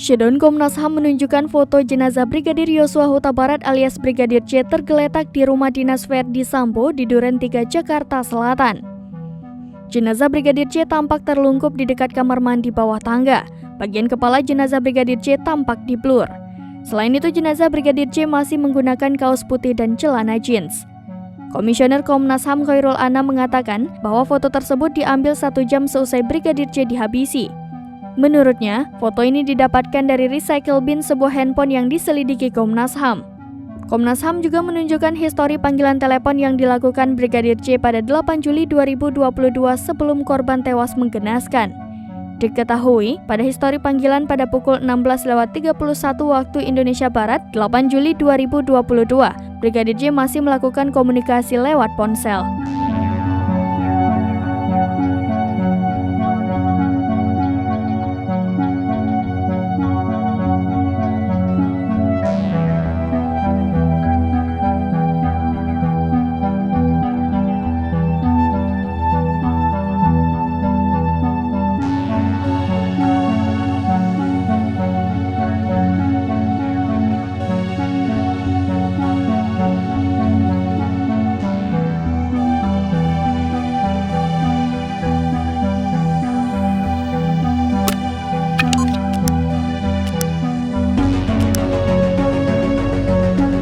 Shedon Komnas HAM menunjukkan foto jenazah Brigadir Yosua Huta Barat alias Brigadir J tergeletak di rumah dinas Verdi Sambo di Duren 3, Jakarta Selatan. Jenazah Brigadir J tampak terlungkup di dekat kamar mandi bawah tangga. Bagian kepala jenazah Brigadir J tampak diblur. Selain itu, jenazah Brigadir J masih menggunakan kaos putih dan celana jeans. Komisioner Komnas HAM Khairul Anam mengatakan bahwa foto tersebut diambil 1 jam seusai Brigadir J dihabisi. Menurutnya, foto ini didapatkan dari recycle bin sebuah handphone yang diselidiki Komnas HAM. Komnas HAM juga menunjukkan histori panggilan telepon yang dilakukan Brigadir J pada 8 Juli 2022 sebelum korban tewas menggenaskan. Diketahui, pada histori panggilan pada pukul 16.31 waktu Indonesia Barat, 8 Juli 2022, Brigadir J masih melakukan komunikasi lewat ponsel.